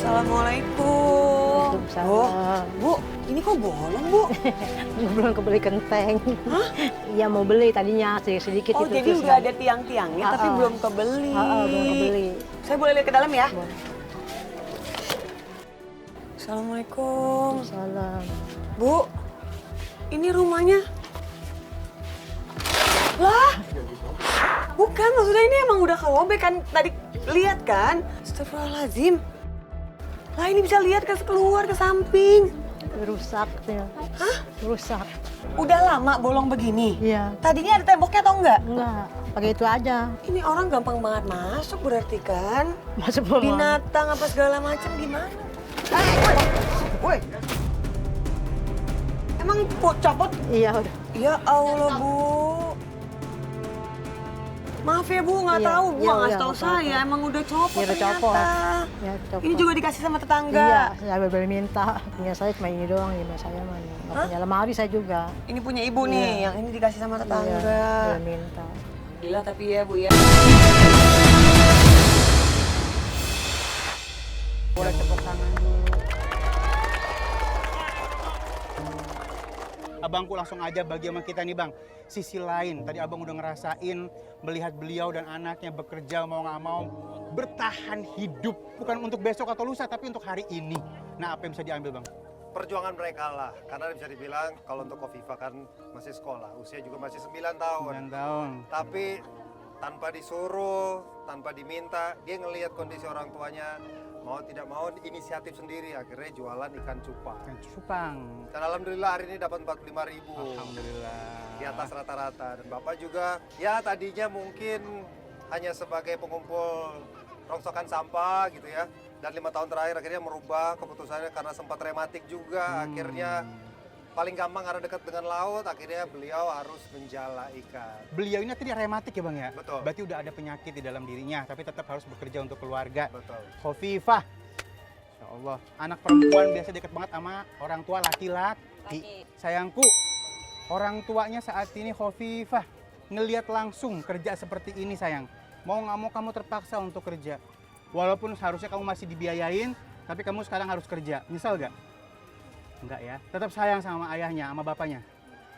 Assalamualaikum. Waalaikumsalam. Bu, ini kok bolong, Bu? Belum kebeli kenteng. Hah? Iya mau beli tadinya sedikit Oh, itu. jadi terus udah ada tiang-tiangnya tapi belum kebeli. belum kebeli. Saya boleh lihat ke dalam ya? Boleh. Assalamualaikum. Salam. Bu, ini rumahnya. Lah, bukan, maksudnya ini emang udah kerobek kan? Tadi lihat kan? Astagfirullahaladzim. Lah ini bisa lihat keluar ke samping. Rusak ya. Hah? Rusak. Udah lama bolong begini? Iya. Tadinya ada temboknya atau enggak? Enggak, pakai itu aja. Ini orang gampang banget masuk berarti kan? Masuk belum? Binatang apa segala macam gimana? Woi. Emang copot? Iya udah. Ya Allah, Bu. Maaf ya, Bu, nggak Iya, tahu. Bu iya, nggak iya, tahu nggak saya. apa-apa. Emang udah copot Iya, udah ternyata. copot. Ya, copot. Ini juga dikasih sama tetangga. Iya, saya boleh minta. Punya saya cuma ini doang, ini saya mah. Nggak punya lemari saya juga. Ini punya Ibu nih, Iya. yang ini dikasih sama tetangga. Iya, boleh minta. Gila tapi ya, Bu ya. Boleh tepuk tangan dulu. Abangku langsung aja bagi sama kita nih Bang. Sisi lain, tadi abang udah ngerasain melihat beliau dan anaknya bekerja mau nggak mau bertahan hidup. Bukan untuk besok atau lusa, tapi untuk hari ini. Nah apa yang bisa diambil Bang? Perjuangan mereka lah, karena bisa dibilang kalau untuk Kofifa kan masih sekolah, usia juga masih 9 tahun. 9 tahun. Tapi tanpa disuruh, tanpa diminta, dia ngelihat kondisi orang tuanya, mau tidak mau inisiatif sendiri, akhirnya jualan ikan cupang. Ikan cupang. Dan alhamdulillah hari ini dapat 45.000. Alhamdulillah. Di atas rata-rata. Dan Bapak juga, ya tadinya mungkin hanya sebagai pengumpul rongsokan sampah gitu ya. Dan 5 tahun terakhir akhirnya merubah keputusannya karena sempat rematik juga. Akhirnya paling gampang karena dekat dengan laut, akhirnya beliau harus menjala ikan. Beliau ini tadi rematik ya Bang ya? Betul. Berarti udah ada penyakit di dalam dirinya, tapi tetap harus bekerja untuk keluarga. Betul. Khofifah. Insya Allah. Anak perempuan biasa deket banget sama orang tua laki-laki. Sayangku, orang tuanya saat ini Khofifah. Ngelihat langsung kerja seperti ini sayang. Mau nggak mau kamu terpaksa untuk kerja. Walaupun seharusnya kamu masih dibiayain, tapi kamu sekarang harus kerja. Nyesel gak? Enggak ya. Tetap sayang sama ayahnya, sama bapaknya.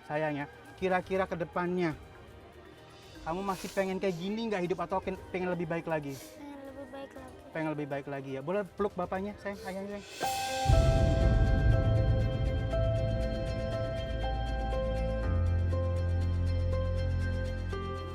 Sayang ya. Kira-kira ke depannya, kamu masih pengen kayak gini nggak hidup atau pengen lebih baik lagi? Pengen lebih baik lagi. Pengen lebih baik lagi ya. Boleh peluk bapaknya, sayang, ayahnya sayang.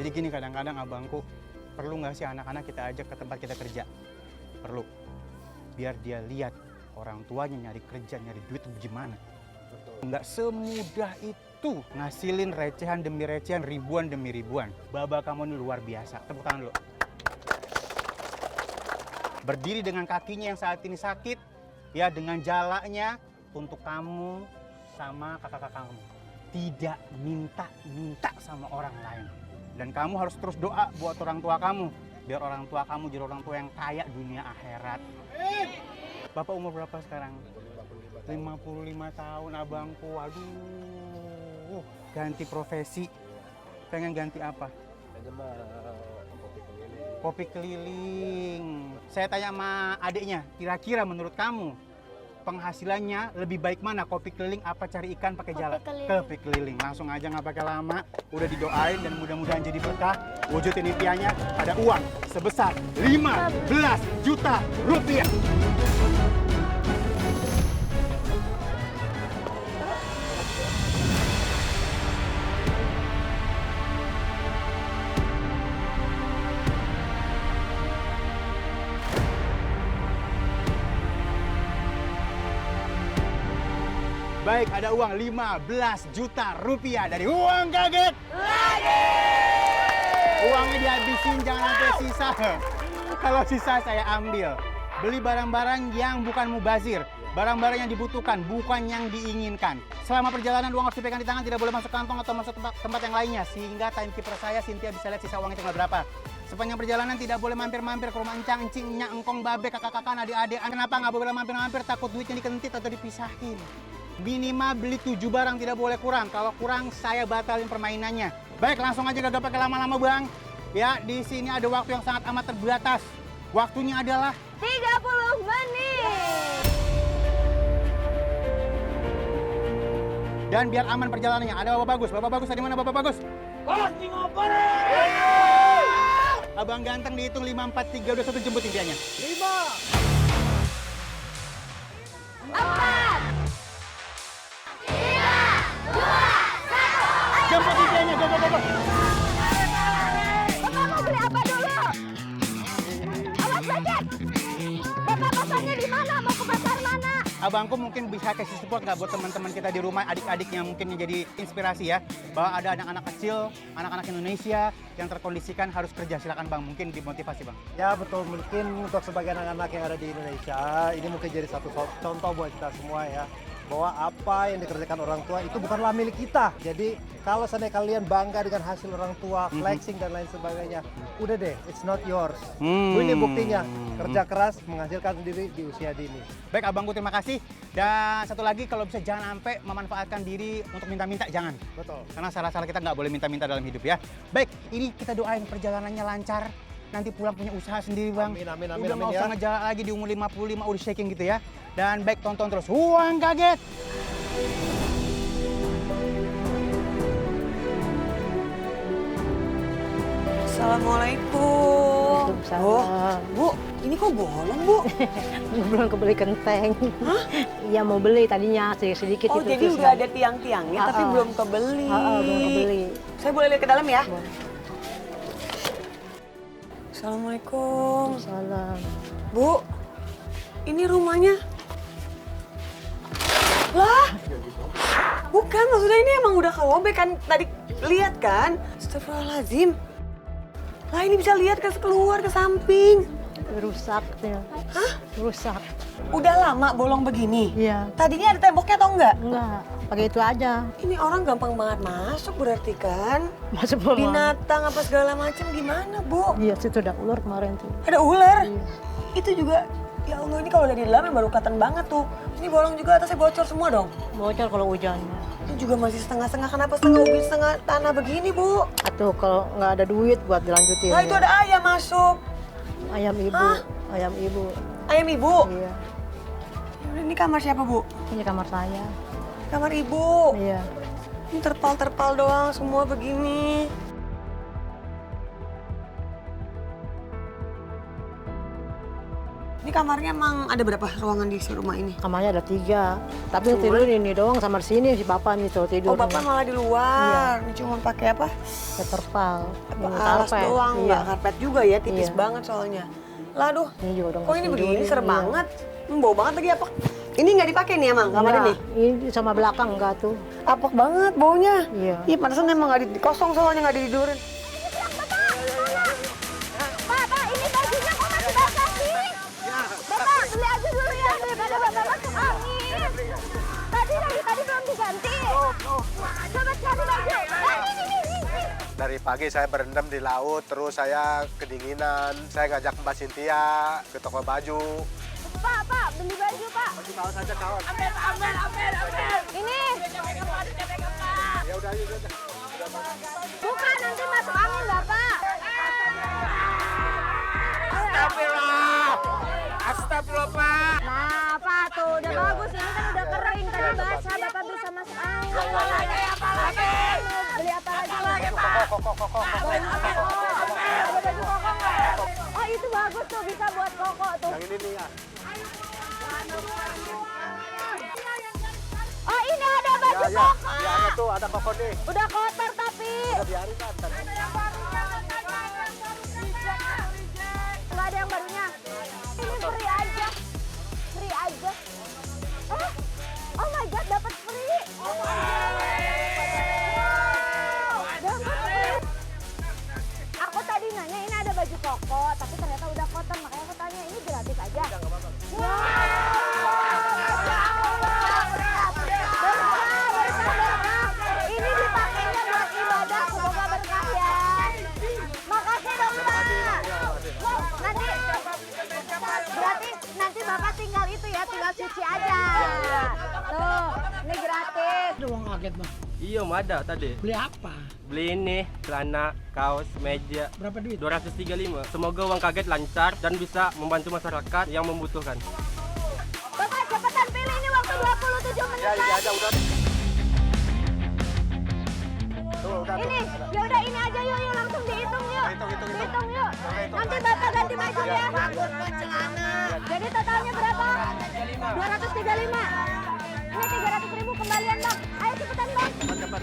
Jadi gini kadang-kadang abangku, perlu nggak sih anak-anak kita ajak ke tempat kita kerja? Perlu. Biar dia lihat orang tuanya nyari kerja, nyari duit itu gimana. Nggak semudah itu ngasilin recehan demi recehan, ribuan demi ribuan. Baba kamu ini luar biasa. Tepuk tangan dulu. Berdiri dengan kakinya yang saat ini sakit, ya dengan jalanya untuk kamu sama kakak-kakak kamu. Tidak minta-minta sama orang lain. Dan kamu harus terus doa buat orang tua kamu. Biar orang tua kamu jadi orang tua yang kaya dunia akhirat. Bapak umur berapa sekarang? 55 tahun abangku. Aduh, ganti profesi. Pengen ganti apa? Kopi keliling. Saya tanya sama adiknya, kira-kira menurut kamu penghasilannya lebih baik mana? Kopi keliling apa cari ikan pakai jala? Kopi keliling. Langsung aja nggak pakai lama. Udah didoain dan mudah-mudahan jadi berkah. Wujudin impiannya ada uang sebesar 15 juta rupiah. Baik, ada uang 15 juta rupiah dari uang kaget. Lagi! Uangnya dihabisin, jangan sampai sisa. Kalau sisa saya ambil. Beli barang-barang yang bukan mubazir. Barang-barang yang dibutuhkan, bukan yang diinginkan. Selama perjalanan uang harus dipegang di tangan, tidak boleh masuk kantong atau masuk tempat yang lainnya. Sehingga timekeeper saya, Cynthia, bisa lihat sisa uangnya tinggal berapa. Sepanjang perjalanan tidak boleh mampir-mampir ke rumah encang, encing, nyak, engkong, babe, kakak-kakak, adik-adik. Kenapa nggak boleh mampir-mampir? Takut duitnya dikentit atau dipisahin. Minimal beli 7 barang, tidak boleh kurang. Kalau kurang, saya batalin permainannya. Baik, langsung aja gak pakai lama-lama, Bang. Ya, di sini ada waktu yang sangat amat terbatas. Waktunya adalah 30 menit. Dan biar aman perjalanannya, ada Bapak Bagus. Bapak Bagus, tadi mana Bapak Bagus? Abang ganteng dihitung 5, 4, 3, 2, 1, jemput impiannya. 5, 4, 3, 2, 1. Jemput impiannya, go, go, go, go. Bapak mau beli apa dulu? Awas becek! Bapak pasarnya di mana? Mau ke pasar mana? Abangku mungkin bisa kasih support nggak buat teman-teman kita di rumah, adik-adik yang mungkin menjadi inspirasi ya, bahwa ada anak-anak kecil, anak-anak Indonesia yang terkondisikan harus kerja. Silakan Bang, mungkin dimotivasi Bang. Ya betul, mungkin untuk sebagian anak-anak yang ada di Indonesia, ini mungkin jadi satu contoh buat kita semua ya. Bahwa apa yang dikerjakan orang tua itu bukanlah milik kita. Jadi kalau seandainya kalian bangga dengan hasil orang tua, flexing dan lain sebagainya, udah deh, it's not yours. Ini buktinya, kerja keras menghasilkan sendiri di usia dini. Baik Abangku, terima kasih. Dan satu lagi, kalau bisa jangan sampai memanfaatkan diri untuk minta-minta, jangan. Betul. Karena salah-salah kita nggak boleh minta-minta dalam hidup ya. Baik, ini kita doain perjalanannya lancar. Nanti pulang punya usaha sendiri Bang. Amin, amin, Udah amin nggak ya. usah ngejalan lagi di umur 55 udah shaking gitu ya. Dan baik, tonton terus Uang Kaget. Assalamualaikum. Waalaikumsalam. Bu, ini kok bolong, Bu? Belum kebeli kenteng. Iya mau beli tadinya sedikit-sedikit Oh, itu. jadi terus udah kan. ada tiang-tiangnya, tapi Ah, belum kebeli. Belum kebeli. Saya boleh lihat ke dalam ya? Assalamualaikum. Salam. Bu, ini rumahnya. Lah, bukan, maksudnya ini emang udah kerobek kan? Tadi lihat kan? Astagfirullahaladzim. Lah ini bisa lihat keluar ke samping. Rusak ya. Hah? Rusak. Udah lama bolong begini? Iya. Tadinya ada temboknya atau enggak? Enggak, pakai itu aja. Ini orang gampang banget masuk berarti kan? Masuk rumah. Binatang apa segala macam gimana, Bu? Iya, situ ada ular kemarin tuh. Ada ular? Iya. Itu juga, ya Allah, ini kalau dari dalam baru kelihatan banget tuh. Ini bolong juga, atasnya bocor semua dong. Bocor kalau hujannya. Ini juga masih setengah-setengah, kenapa setengah ubin setengah tanah begini, Bu? Atau kalau nggak ada duit buat dilanjutin. Nah, itu ada ayam masuk. Ayam ibu. Hah? Ayam ibu. Ayam ibu? Iya. Yaudah, ini kamar siapa, Bu? Ini kamar saya. Kamar ibu. Iya. Ini terpal-terpal doang semua begini. Ini kamarnya emang ada berapa ruangan di rumah ini? Kamarnya ada 3. Tapi yang tidur ini doang sama di sini si bapak nih tuh tidur. Oh, Bapak malah di luar. Ini cuma pakai apa? Pakai terpal. Ini Alas karpet. doang, Iya. nggak karpet juga ya, tipis Iya. banget soalnya. Lah, aduh, Ini juga udah kok ini nggak begini, tidur, serem iya. banget. Bau banget lagi apa? Ini nggak dipakai nih emang kamar Enggak, ini? ini sama belakang enggak tuh. Apok banget baunya. Iya. Iya, pantesan emang nggak kosong soalnya nggak ditidurin. Bapak, ini bajunya kok masih basah sih? Bapak, beli aja dulu ya, daripada Bapak masuk angin. Tadi belum diganti. Coba cari baju. Ini. Dari pagi saya berendam di laut, terus saya kedinginan. Saya ngajak Mbak Cynthia ke toko baju. Pak, beli baju, Pak. Baju kaos aja kawan. Ini. Ya udah, yuk. Bukan, nanti masuk angin, Bapak. Astagfirullah Pak. Nah, Pak, tuh udah bagus. Ini kan udah kering. Tadi basah, Bapak bisa masuk angin. Beli apa lagi? Oh, itu bagus tuh. Bisa buat koko tuh. Yang ini nih ya. Oh, ini ada baju Ya, koko. ya ada tuh, ada koko nih. Udah kotor tapi. Udah biarin kan. Nggak ada yang barunya. Ini free aja. Free aja. Oh my God, dapat free. Dapat free. Aku tadi nanya ini ada baju koko, tapi ternyata udah kotor. Makanya aku tanya, ini gratis aja? Berkah. Ini dipakainya buat ibadah, semoga berkah ya. Makasih dong, Pak. Berarti nanti Bapak tinggal itu ya, tinggal cuci aja. Tuh, ini gratis. Uang kaget bang. Iya, ada tadi. Beli apa? Beli ini, celana, kaos, meja. Berapa duit? 235. Semoga uang kaget lancar dan bisa membantu masyarakat yang membutuhkan. Bapak cepetan pilih, ini waktu 27 menit Ya, ini lagi. aja udah. Ini, ya udah ini aja yuk langsung dihitung yuk. Dihitung yuk. Nanti Bapak ganti baju ya. Jadi totalnya berapa? 235. Ini 300.000 kembalian Bang. Ayo cepetan Bang. Cepat.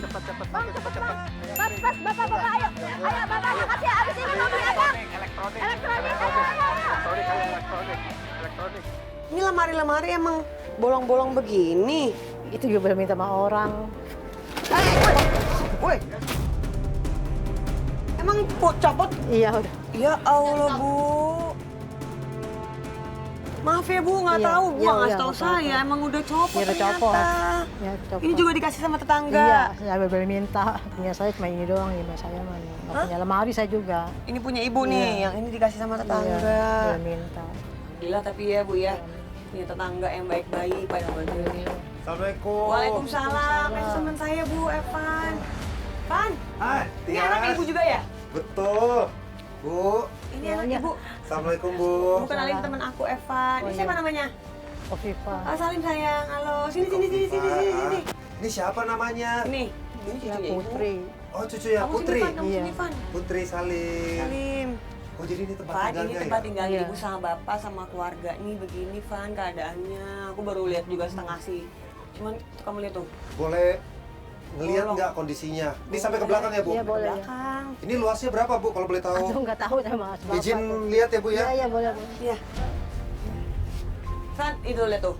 Bang cepet Bang. Pas Bapak ayo. Ayo Bapak makasih. Abis ini Bapak ya Bang. Elektronik. Elektronik. Ini lemari-lemari emang bolong-bolong begini. Itu juga boleh minta sama orang. Woi. Emang copot? Iya udah. Ya Allah, Bu. Maaf ya, Bu, nggak Iya, tahu. Bu iya, nggak iya, tahu nggak saya. apa-apa. Emang udah copot Iya, udah ternyata. copot. Ya, copot. Ini juga dikasih sama tetangga. Iya, saya boleh minta. Punya saya cuma ini doang, lima saya mah nih. Nggak punya lemari saya juga. Ini punya Ibu nih, Iya. yang ini dikasih sama tetangga. Iya, boleh minta. Alhamdulillah tapi ya, Bu ya. Punya tetangga yang baik-baik pada bantuin. Assalamualaikum. Waalaikumsalam. Teman saya, Bu, Evan. Van, Hai, ini anak Ibu juga ya? Betul. Bu. Ini anak Ibu. Assalamualaikum, Bu. Bu kenalin teman aku, Evan. Ini Oh, siapa iya. namanya? Kofifa. Salim sayang. Halo. Sini. Ini siapa namanya? Ini. Ini Ya, cucunya Ibu. Putri. Oh, cucunya Kamu Putri. sini, Van. Kamu Iya. sini, Van. Putri Salim. Salim. Oh, jadi ini tempat Van, ini tinggalnya tempat ya? tinggal Iya. Ibu sama Bapak sama keluarga. Nih begini, Van, keadaannya. Aku baru lihat juga setengah sih. Cuman kamu lihat tuh. Boleh ngelihat Bolong. nggak kondisinya? Ini sampai ke belakang ya, Bu? Iya, boleh. Ya. Belakang. Ini luasnya berapa, Bu, kalau boleh tahu? Aduh, nggak tahu saya mas. Bapak Izin tuh. lihat ya, Bu Iya, ya? iya boleh. Iya. Van, itu lihat tuh.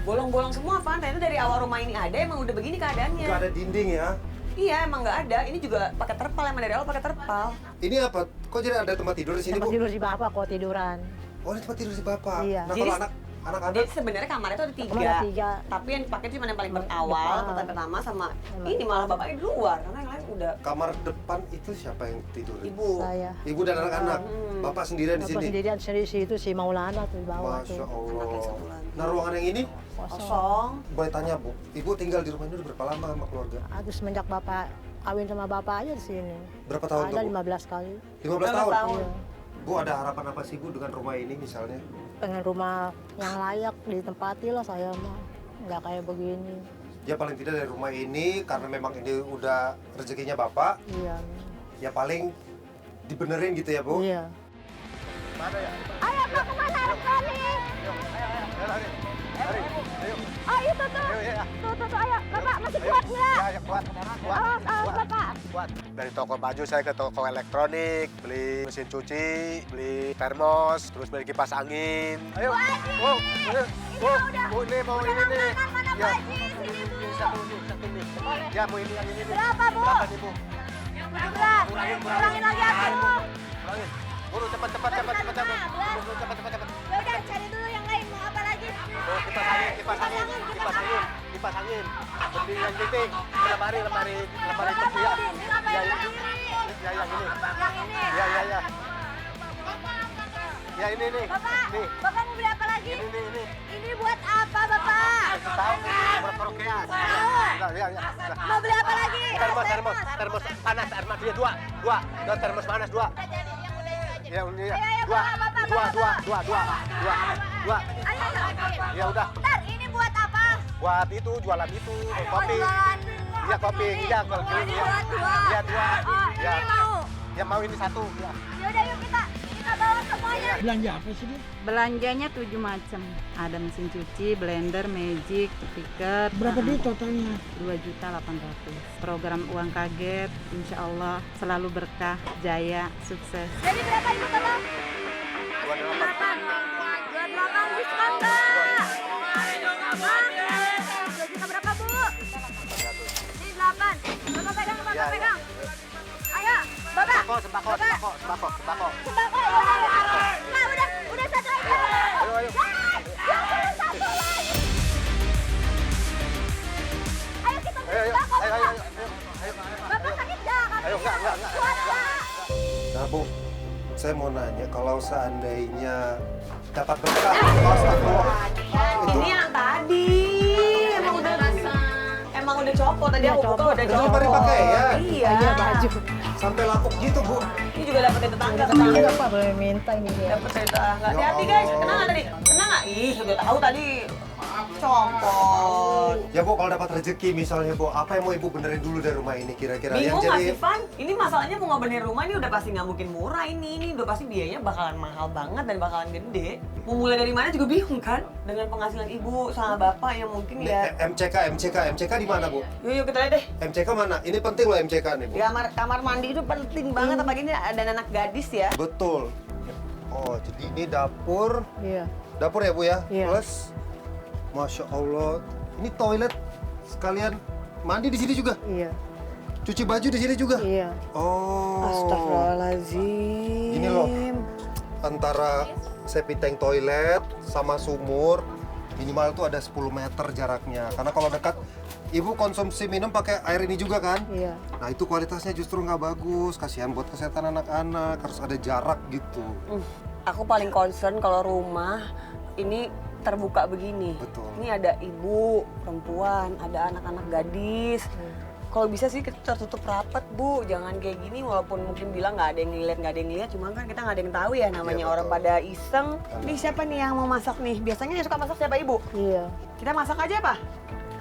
Bolong-bolong semua, Van. Itu dari awal rumah ini ada, emang udah begini keadaannya. Nggak ada dinding ya? Iya, emang nggak ada. Ini juga pakai terpal, emang dari awal pakai terpal. Ini apa? Kok jadi ada tempat tidur di sini, Tempat Bu? tidur si bapak kok tiduran. Oh, ini tempat tidur si Bapak. Iya. Nah, Jadi- kalau anak-anak Jadi sebenarnya kamarnya tuh ada Kamar ada tiga. Tapi yang dipakai cuma yang paling Depan. awal, pertama sama ini malah bapaknya di luar karena yang lain udah kamar depan itu siapa yang tidur? ibu. Saya. Ibu dan anak-anak. Bapak sendirian di Bapak sini. sendirian sendiri situ si Maulana tuh di bawah Masya tuh. Allah. satu lagi. Nah, ruangan yang ini Kosong. boleh tanya, Bu. Ibu tinggal di rumah ini udah berapa lama sama keluarga? Aduh semenjak bapak kawin sama bapak aja di sini. Berapa tahun Ada tuh, Bu? 15 kali. 15 15 tahun. tahun. Iya. Bu, ada harapan apa sih, Bu, dengan rumah ini misalnya? Pengen rumah yang layak ditempati lah saya mah. Nggak kayak begini. Ya paling tidak dari rumah ini, karena memang ini udah rezekinya Bapak, Iya. ya paling dibenerin gitu ya, Bu? Iya. Ayo Pak kemana elektronik? Oh itu tuh. Tuh ayo. Bapak masih kuat nggak? Ya, kuat. Awas Bapak. Kuat. Dari toko baju saya ke toko elektronik, beli mesin cuci, beli termos, terus beli kipas angin. Ayo. Oh, Bu, ini mau ini nih. Mana Ya. Haji? Sini Bu. Satu nih. Ya, mau ini yang ini nih. Berapa Bu? Berapa nih, Bu? 17. Kurangin lagi aku. Kurangin. Buru, cepat. Buru, cepat. Ya udah cari dulu yang lain. Mau apa lagi? Oh, kipas angin. Beli yang titik. Lemari Bapak itu ya. mau ini apa yang berdiri? Ya, yang ini. Yang ini. Ya. Ya, ini nih. Bapak mau beli apa lagi? Ini. Ini buat apa Bapak? Tahu buat karaokean. Ya. Mau beli apa lagi? Termos panas air mati dua. Termos panas dua. Ya, ini ya. Ayo, Dua. Ayo. Ya udah. Bentar, ini buat apa? Buat itu jualan itu, kopi. Jualan. Iya, kopi. Iya, kalau Oh, keliling ini ya. buat dua. Iya, dua. Oh, Ya. ini mau. Ya mau ini satu. Ya. Yaudah yuk kita bawa semuanya. Belanjanya 7 macam. Ada mesin cuci, blender, magic, speaker. Berapa duit totalnya? 2.800.000. Program uang kaget, insya Allah selalu berkah, jaya, sukses. Jadi berapa Ibu total? 28. 28 diskon Mbak. Juta berapa Bu? Ini 8. Bapak pegang. Ayo, Bapak. Sembako. Sembako ya. Nah, udah satu aja. Ayo. Jangan satu lagi. Ayo kita beli sembako Bapak. Bapak sakit nggak? Ayo, enggak. Kuat nggak? Nah, Bu, saya mau nanya, kalau seandainya dapat berkah, astagfirullah, itu Ini yang tadi emang udah copot tadi aku buka udah Itu copot. lemari pakaian? Iya. Iya baju. sampai lapuk gitu, Bu. Ini juga dapat dari tetangga. Iya Pak boleh minta ini dia. Dapat dari tetangga. Ya Hati-hati guys, Allah. kena nggak tadi? Kena nggak? Ih, udah tahu tadi. Compot. Ya Bu, kalau dapat rezeki misalnya Bu, apa yang mau Ibu benerin dulu dari rumah ini kira-kira? Bingung nggak sih, Van? Ini masalahnya mau ngebenerin rumah ini udah pasti nggak mungkin murah ini. Ini udah pasti biayanya bakalan mahal banget dan bakalan gede. Mau mulai dari mana juga bingung kan? Dengan penghasilan ibu sama bapak yang mungkin ya... MCK di mana Bu? Yuk kita lihat deh. MCK mana? Ini penting loh MCK nih Bu. Kamar mandi itu penting banget, apalagi ini ada anak gadis ya. Betul. Oh, jadi ini dapur. Iya. Dapur ya Bu ya? Iya. Plus, Masya Allah, ini toilet sekalian mandi di sini juga? Iya. Cuci baju di sini juga? Iya. Oh. Astagfirullahaladzim. Gini loh, antara septic tank toilet sama sumur minimal tuh ada 10 meter jaraknya. Karena kalau dekat, Ibu konsumsi minum pakai air ini juga kan? Iya. Nah itu kualitasnya justru nggak bagus, kasihan buat kesehatan anak-anak, harus ada jarak gitu. Aku paling concern kalau rumah ini terbuka begini. Betul. Ini ada ibu, perempuan, ada anak-anak gadis. Kalau bisa sih kita tertutup rapat, Bu. Jangan kayak gini, walaupun mungkin bilang nggak ada yang ngeliat, cuma kan kita nggak ada yang tahu ya namanya Iya, orang betul. pada iseng. Ini siapa nih yang mau masak nih? Biasanya yang suka masak siapa, Ibu? Iya. Kita masak aja, Pak?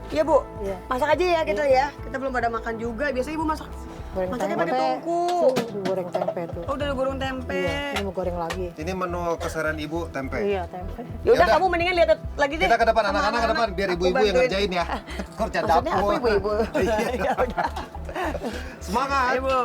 Iya, Bu? Iya. Masak aja ya kita ya. Kita belum pada makan juga. Biasanya Ibu masak. Goreng Masaknya tempe. pakai tungku. Tuh, goreng tempe tuh. Oh, udah goreng tempe. Iya. Ini mau goreng lagi. Ini menu keseharian Ibu tempe. Iya, tempe. Yaudah, Yaudah. kamu mendingan lihat lagi deh. Kita ke depan, Sama anak-anak ke depan, biar Aku ibu-ibu yang bantuin. ngerjain ya. Kerja Maksudnya dapur. aku ibu-ibu. Ya udah. Semangat! Ayo, Bu.